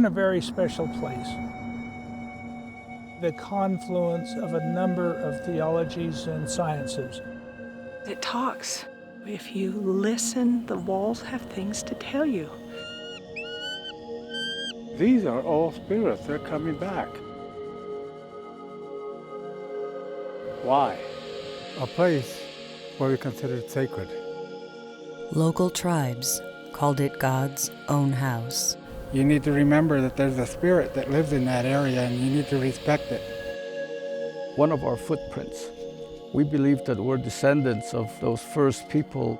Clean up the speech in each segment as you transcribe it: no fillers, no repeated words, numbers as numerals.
a very special place. The confluence of a number of theologies and sciences. It talks. If you listen, the walls have things to tell you. These are all spirits. They're coming back. Why? A place where we consider it sacred. Local tribes called it God's own house. You need to remember that there's a spirit that lives in that area, and you need to respect it. One of our footprints. We believe that we're descendants of those first people.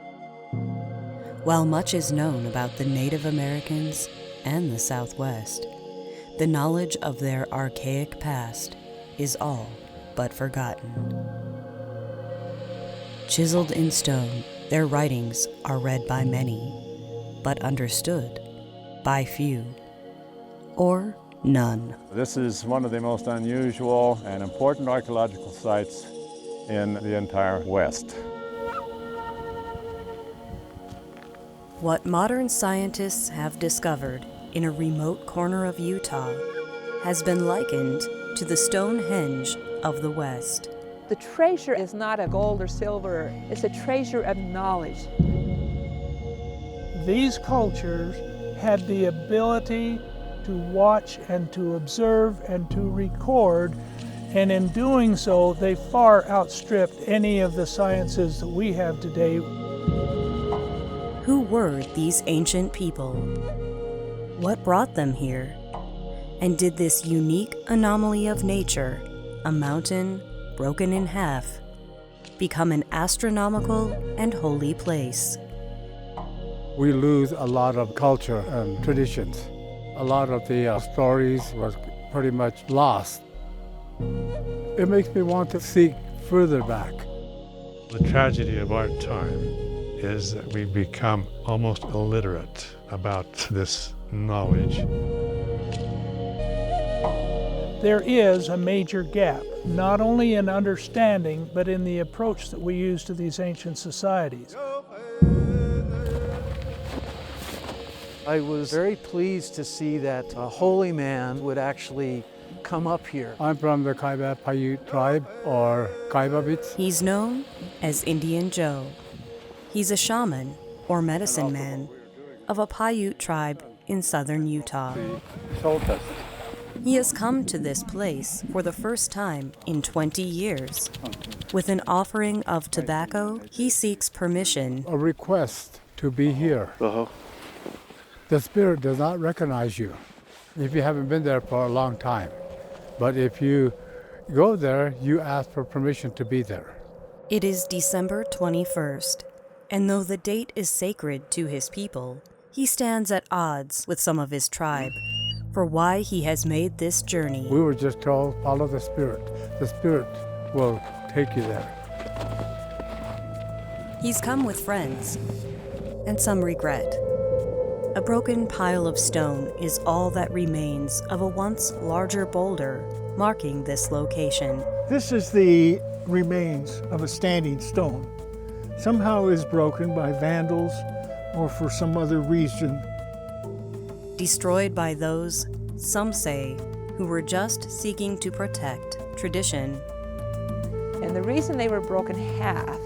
While much is known about the Native Americans and the Southwest, the knowledge of their archaic past is all but forgotten. Chiseled in stone, their writings are read by many, but understood by few, or none. This is one of the most unusual and important archaeological sites in the entire West. What modern scientists have discovered in a remote corner of Utah has been likened to the Stonehenge of the West. The treasure is not a gold or silver, it's a treasure of knowledge. These cultures had the ability to watch and to observe and to record, and in doing so, they far outstripped any of the sciences that we have today. Who were these ancient people? What brought them here? And did this unique anomaly of nature, a mountain broken in half, become an astronomical and holy place? We lose a lot of culture and traditions. A lot of the stories were pretty much lost. It makes me want to seek further back. The tragedy of our time is that we become almost illiterate about this knowledge. There is a major gap, not only in understanding, but in the approach that we use to these ancient societies. I was very pleased to see that a holy man would actually come up here. I'm from the Kaiba Paiute tribe, or Kaibabits. He's known as Indian Joe. He's a shaman, or medicine man, of a Paiute tribe in southern Utah. He has come to this place for the first time in 20 years. With an offering of tobacco, he seeks permission. A request to be here. The spirit does not recognize you if you haven't been there for a long time. But if you go there, you ask for permission to be there. It is December 21st, and though the date is sacred to his people, he stands at odds with some of his tribe for why he has made this journey. We were just told, follow the spirit. The spirit will take you there. He's come with friends, and some regret. A broken pile of stone is all that remains of a once larger boulder marking this location. This is the remains of a standing stone. Somehow is broken by vandals or for some other reason. Destroyed by those, some say, who were just seeking to protect tradition. And the reason they were broken half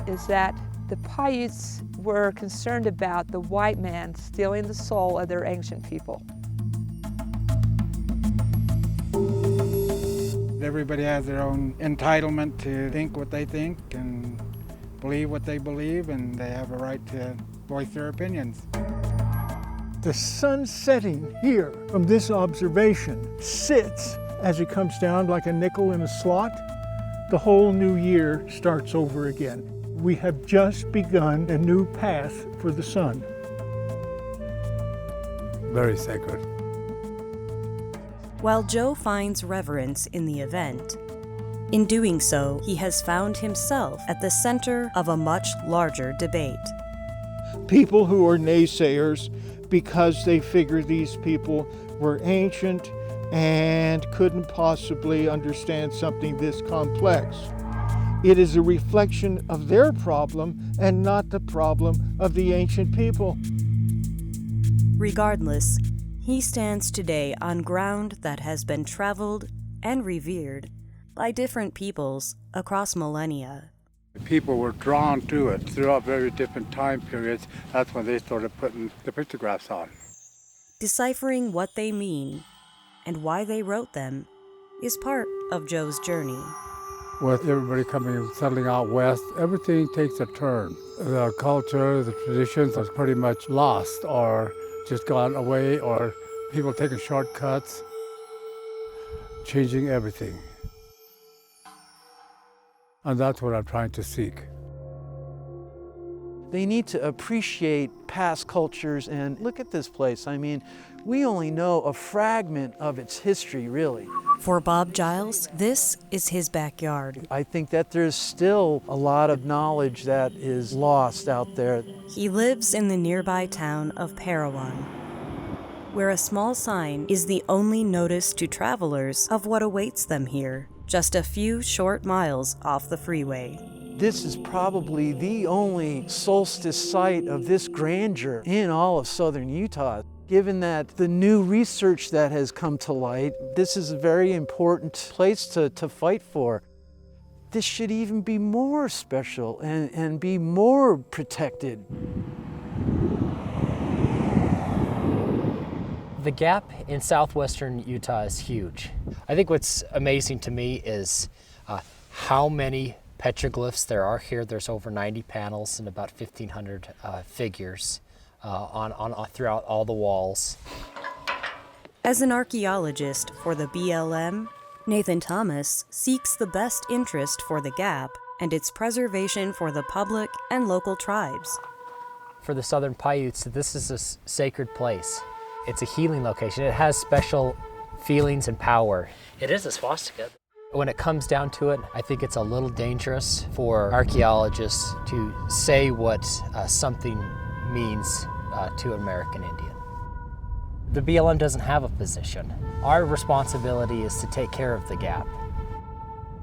is that the Paiutes were concerned about the white man stealing the soul of their ancient people. Everybody has their own entitlement to think what they think and believe what they believe, and they have a right to voice their opinions. The sun setting here from this observation sits as it comes down like a nickel in a slot. The whole new year starts over again. We have just begun a new path for the sun. Very sacred. While Joe finds reverence in the event, in doing so, he has found himself at the center of a much larger debate. People who are naysayers because they figure these people were ancient and couldn't possibly understand something this complex. It is a reflection of their problem and not the problem of the ancient people. Regardless, He stands today on ground that has been traveled and revered by different peoples across millennia. People were drawn to it throughout very different time periods. That's when they started putting the pictographs on. Deciphering what they mean and why they wrote them is part of Joe's journey. With everybody settling out west, everything takes a turn. The culture, the traditions are pretty much lost or just gone away, or people taking shortcuts, changing everything. And that's what I'm trying to seek. They need to appreciate past cultures and look at this place. I mean, we only know a fragment of its history, really. For Bob Giles, this is his backyard. I think that there's still a lot of knowledge that is lost out there. He lives in the nearby town of Parowan, where a small sign is the only notice to travelers of what awaits them here, just a few short miles off the freeway. This is probably the only solstice site of this grandeur in all of southern Utah. Given that the new research that has come to light, this is a very important place to fight for. This should even be more special and be more protected. The gap in southwestern Utah is huge. I think what's amazing to me is how many petroglyphs there are here. There's over 90 panels and about 1,500 figures throughout all the walls. As an archaeologist for the BLM, Nathan Thomas seeks the best interest for the Gap and its preservation for the public and local tribes. For the Southern Paiutes, this is a sacred place. It's a healing location. It has special feelings and power. It is a swastika. When it comes down to it, I think it's a little dangerous for archaeologists to say what something means to an American Indian. The BLM doesn't have a position. Our responsibility is to take care of the gap.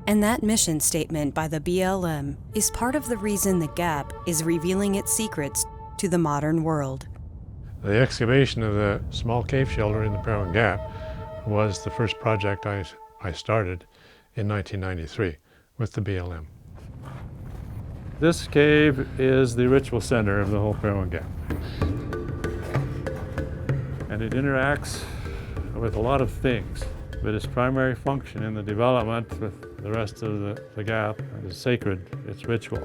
And that mission statement by the BLM is part of the reason the Gap is revealing its secrets to the modern world. The excavation of the small cave shelter in the Parowan Gap was the first project I started in 1993 with the BLM. This cave is the ritual center of the whole Parowan Gap. And it interacts with a lot of things, but its primary function in the development with the rest of the gap is sacred, it's ritual.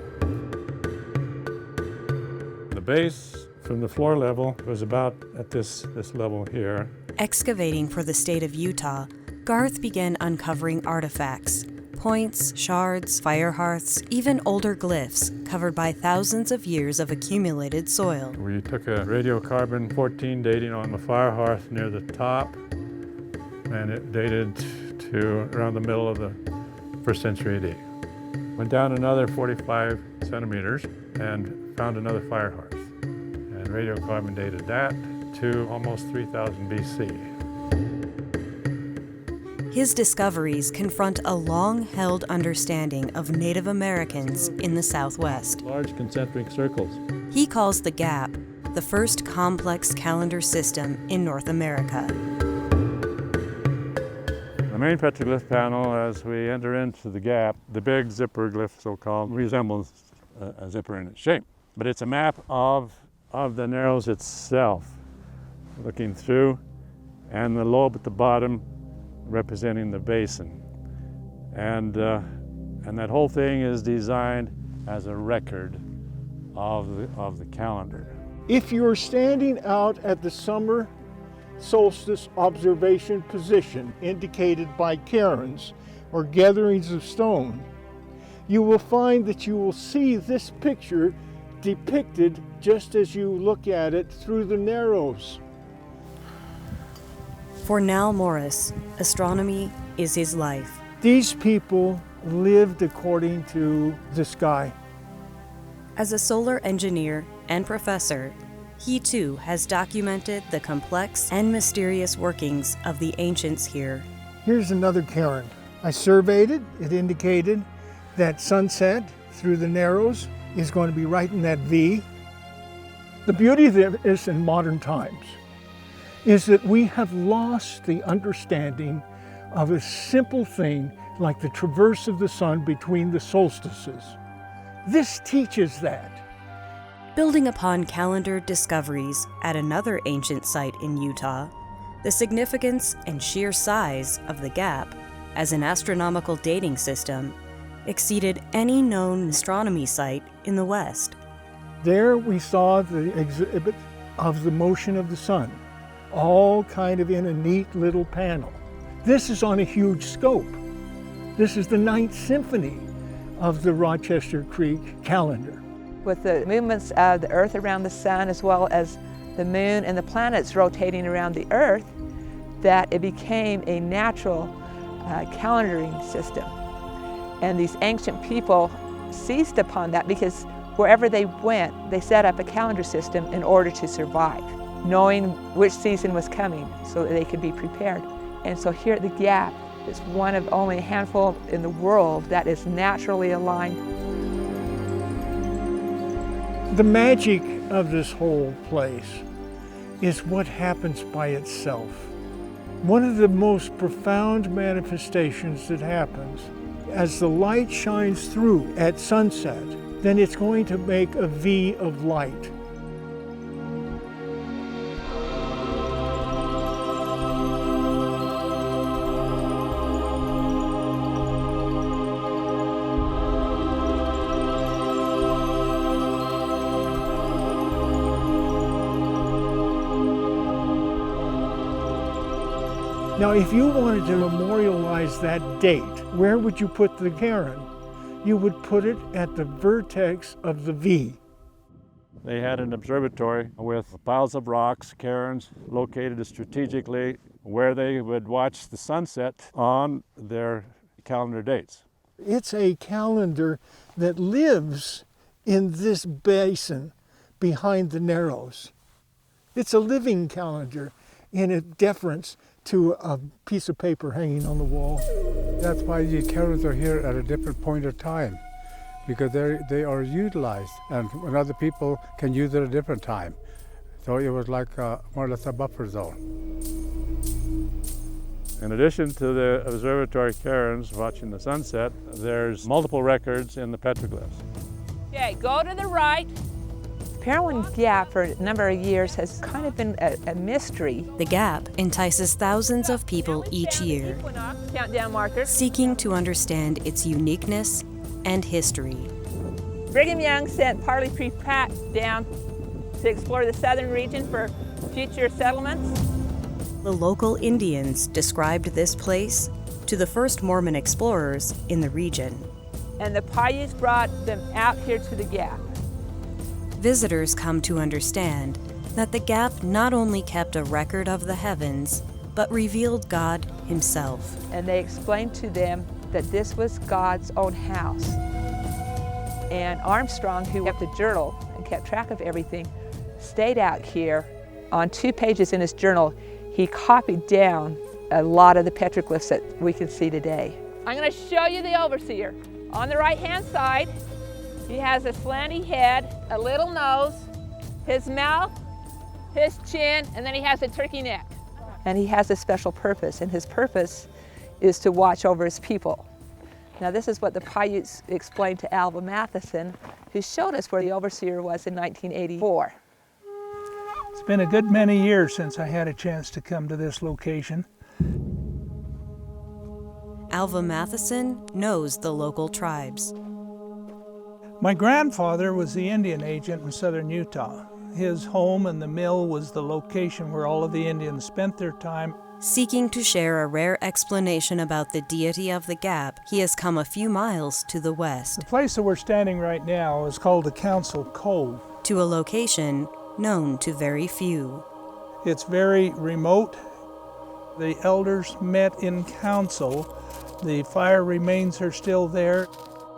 The base from the floor level was about at this level here. Excavating for the state of Utah, Garth began uncovering artifacts, points, shards, fire hearths, even older glyphs covered by thousands of years of accumulated soil. We took a radiocarbon 14 dating on the fire hearth near the top, and it dated to around the middle of the 1st century AD. Went down another 45 centimeters and found another fire hearth, and radiocarbon dated that to almost 3000 BC. His discoveries confront a long-held understanding of Native Americans in the Southwest. Large concentric circles. He calls the Gap the first complex calendar system in North America. The main petroglyph panel, as we enter into the gap, the big zipper glyph, so-called, resembles a zipper in its shape. But it's a map of the Narrows itself, looking through, and the lobe at the bottom representing the basin. And that whole thing is designed as a record of the calendar. If you're standing out at the summer solstice observation position indicated by cairns or gatherings of stone, you will find that you will see this picture depicted just as you look at it through the Narrows. For Nal Morris, astronomy is his life. These people lived according to the sky. As a solar engineer and professor, he too has documented the complex and mysterious workings of the ancients here. Here's another cairn. I surveyed it. It indicated that sunset through the Narrows is going to be right in that V. The beauty of this in modern times is that we have lost the understanding of a simple thing like the traverse of the sun between the solstices. This teaches that. Building upon calendar discoveries at another ancient site in Utah, the significance and sheer size of the Gap as an astronomical dating system exceeded any known astronomy site in the West. There we saw the exhibit of the motion of the sun, all kind of in a neat little panel. This is on a huge scope. This is the Ninth Symphony of the Rochester Creek calendar. With the movements of the Earth around the sun, as well as the moon and the planets rotating around the Earth, that it became a natural calendaring system. And these ancient people seized upon that because wherever they went, they set up a calendar system in order to survive, knowing which season was coming so that they could be prepared. And so here at the Gap, it's one of only a handful in the world that is naturally aligned. The magic of this whole place is what happens by itself. One of the most profound manifestations that happens as the light shines through at sunset, then it's going to make a V of light. Now, if you wanted to memorialize that date, where would you put the cairn? You would put it at the vertex of the V. They had an observatory with piles of rocks, cairns located strategically where they would watch the sunset on their calendar dates. It's a calendar that lives in this basin behind the Narrows. It's a living calendar in a deference to a piece of paper hanging on the wall. That's why the cairns are here at a different point of time, because they are utilized, and when other people can use it at a different time. So it was like more or less a buffer zone. In addition to the observatory cairns watching the sunset, there's multiple records in the petroglyphs. Okay, go to the right. Parowan Gap for a number of years has kind of been a mystery. The Gap entices thousands of people each year, Countdown markers. seeking to understand its uniqueness and history. Brigham Young sent Parley P. Pratt down to explore the southern region for future settlements. The local Indians described this place to the first Mormon explorers in the region. And the Paiutes brought them out here to the Gap. Visitors come to understand that the Gap not only kept a record of the heavens, but revealed God himself. And they explained to them that this was God's own house. And Armstrong, who kept a journal and kept track of everything, stayed out here. On 2 pages in his journal, he copied down a lot of the petroglyphs that we can see today. I'm going to show you the overseer. On the right-hand side, he has a slanty head, a little nose, his mouth, his chin, and then he has a turkey neck. And he has a special purpose, and his purpose is to watch over his people. Now this is what the Paiutes explained to Alva Matheson, who showed us where the overseer was in 1984. It's been a good many years since I had a chance to come to this location. Alva Matheson knows the local tribes. My grandfather was the Indian agent in southern Utah. His home and the mill was the location where all of the Indians spent their time. Seeking to share a rare explanation about the deity of the Gap, he has come a few miles to the west. The place that we're standing right now is called the Council Cove. To a location known to very few. It's very remote. The elders met in council. The fire remains are still there.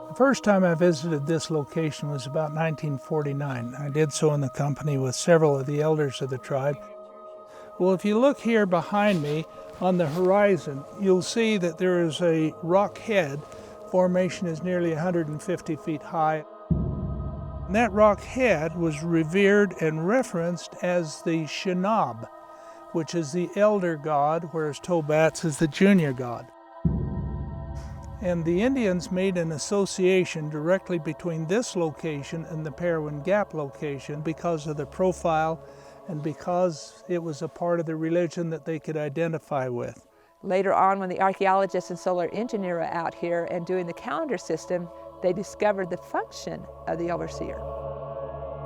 The first time I visited this location was about 1949. I did so in the company with several of the elders of the tribe. Well, if you look here behind me on the horizon, you'll see that there is a rock head. Formation is nearly 150 feet high. And that rock head was revered and referenced as the Shinab, which is the elder god, whereas Tobats is the junior god. And the Indians made an association directly between this location and the Parowan Gap location because of the profile and because it was a part of the religion that they could identify with. Later on, when the archaeologists and solar engineer were out here and doing the calendar system, they discovered the function of the overseer.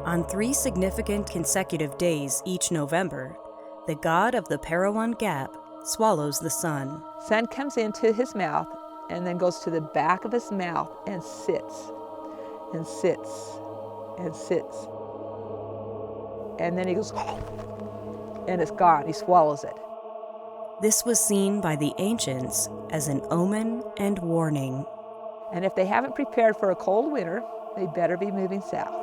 On 3 significant consecutive days each November, the god of the Parowan Gap swallows the sun. Sun comes into his mouth and then goes to the back of his mouth and sits, and sits, and sits. And then he goes, and it's gone. He swallows it. This was seen by the ancients as an omen and warning. And if they haven't prepared for a cold winter, they better be moving south.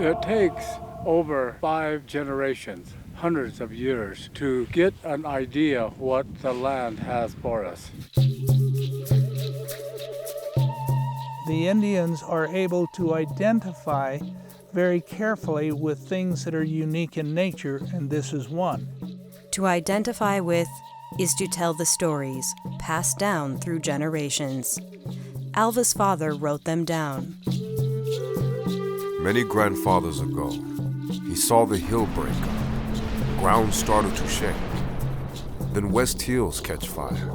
It takes over 5 generations, hundreds of years, to get an idea what the land has for us. The Indians are able to identify very carefully with things that are unique in nature, and this is one. To identify with is to tell the stories passed down through generations. Alva's father wrote them down. Many grandfathers ago, he saw the hill break up, ground started to shake. Then west hills catch fire,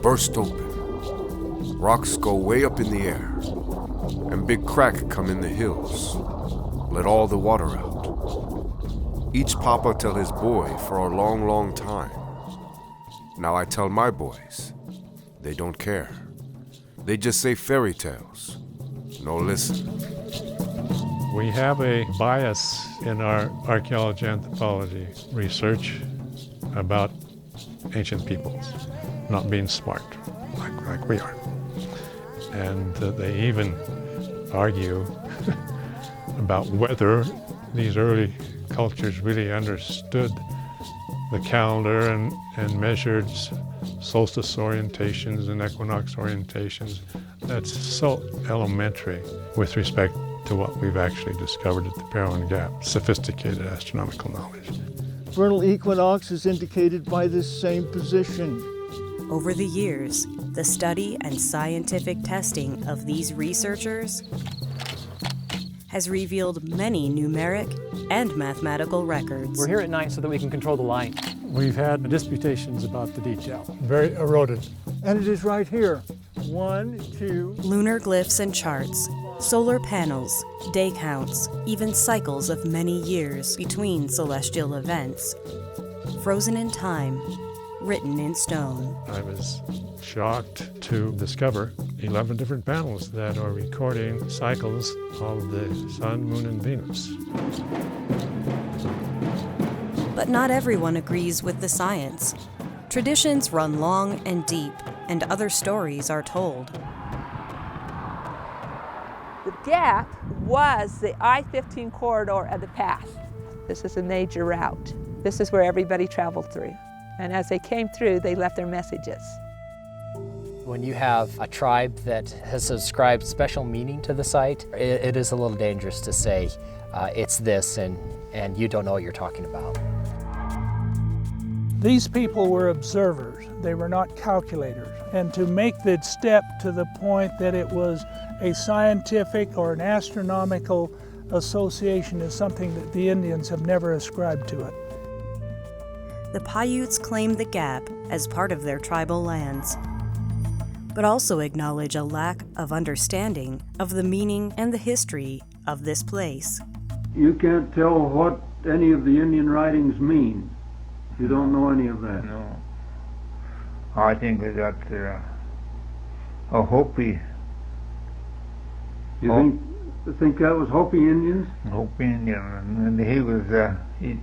burst open. Rocks go way up in the air, and big crack come in the hills. Let all the water out. Each papa tell his boy for a long, long time. Now I tell my boys, they don't care. They just say fairy tales. No listen. We have a bias in our archaeology anthropology research about ancient peoples not being smart like we are. And they even argue about whether these early cultures really understood the calendar and measured solstice orientations and equinox orientations. That's so elementary with respect to what we've actually discovered at the Parowan Gap, sophisticated astronomical knowledge. Vernal equinox is indicated by this same position. Over the years, the study and scientific testing of these researchers has revealed many numeric and mathematical records. We're here at night so that we can control the light. We've had disputations about the detail, very eroded. And it is right here. 1, 2. Lunar glyphs and charts, solar panels, day counts, even cycles of many years between celestial events. Frozen in time, written in stone. I was shocked to discover 11 different panels that are recording cycles of the Sun, Moon, and Venus. But not everyone agrees with the science. Traditions run long and deep, and other stories are told. The Gap was the I-15 corridor of the past. This is a major route. This is where everybody traveled through. And as they came through, they left their messages. When you have a tribe that has ascribed special meaning to the site, it is a little dangerous to say it's this and you don't know what you're talking about. These people were observers. They were not calculators. And to make the step to the point that it was a scientific or an astronomical association is something that the Indians have never ascribed to it. The Paiutes claim the Gap as part of their tribal lands, but also acknowledge a lack of understanding of the meaning and the history of this place. You can't tell what any of the Indian writings mean. You don't know any of that. No. I think that a Hopi. You think that was Hopi Indians? Hopi Indian, and he was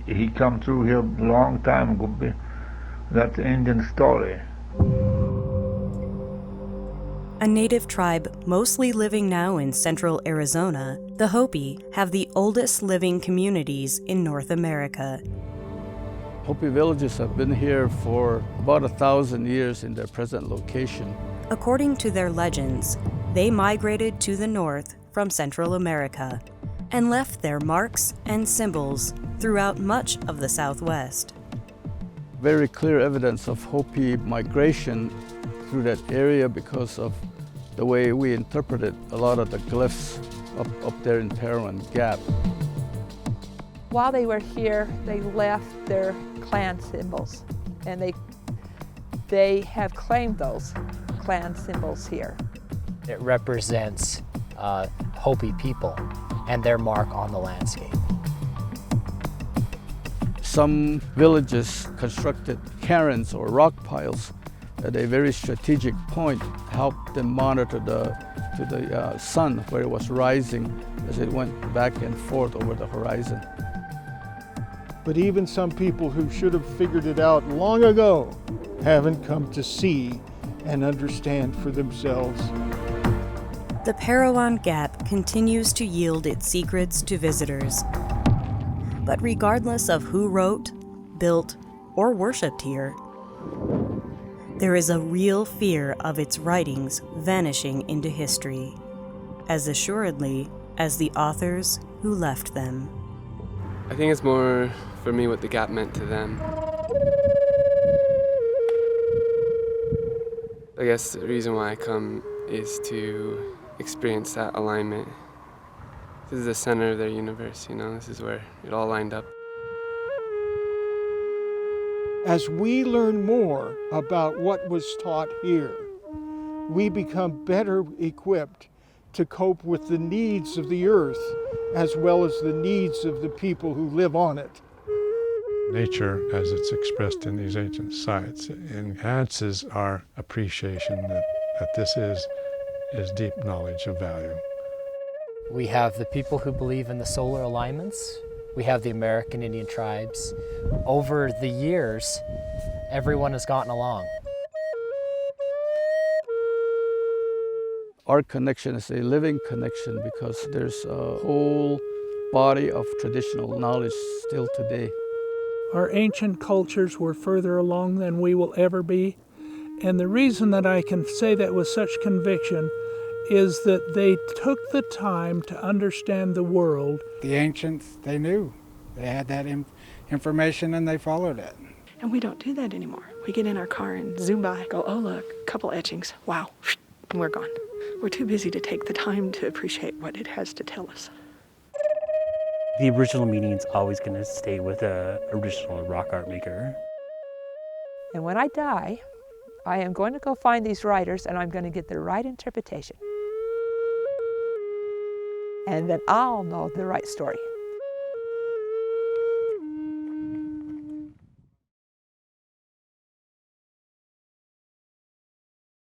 he come through here a long time ago. That's the Indian story. A native tribe mostly living now in central Arizona, the Hopi have the oldest living communities in North America. Hopi villages have been here for about 1,000 years in their present location. According to their legends, they migrated to the north from Central America and left their marks and symbols throughout much of the Southwest. Very clear evidence of Hopi migration through that area because of the way we interpreted a lot of the glyphs up there in Parowan Gap. While they were here, they left their clan symbols, and they have claimed those clan symbols here. It represents Hopi people and their mark on the landscape. Some villages constructed cairns or rock piles at a very strategic point, helped them monitor to the sun where it was rising as it went back and forth over the horizon. But even some people who should have figured it out long ago haven't come to see and understand for themselves. The Parowan Gap continues to yield its secrets to visitors. But regardless of who wrote, built, or worshipped here, there is a real fear of its writings vanishing into history, as assuredly as the authors who left them. I think it's more for me what the gap meant to them. I guess the reason why I come is to experience that alignment. This is the center of their universe, you know, this is where it all lined up. As we learn more about what was taught here, we become better equipped to cope with the needs of the earth as well as the needs of the people who live on it. Nature, as it's expressed in these ancient sites, enhances our appreciation that this is deep knowledge of value. We have the people who believe in the solar alignments. We have the American Indian tribes. Over the years, everyone has gotten along. Our connection is a living connection because there's a whole body of traditional knowledge still today. Our ancient cultures were further along than we will ever be, and the reason that I can say that with such conviction is that they took the time to understand the world. The ancients, they knew. They had that information and they followed it. And we don't do that anymore. We get in our car and zoom by, go, oh look, a couple etchings, wow, and we're gone. We're too busy to take the time to appreciate what it has to tell us. The original meaning is always going to stay with an original rock art maker. And when I die, I am going to go find these writers and I'm going to get the right interpretation. And then I'll know the right story.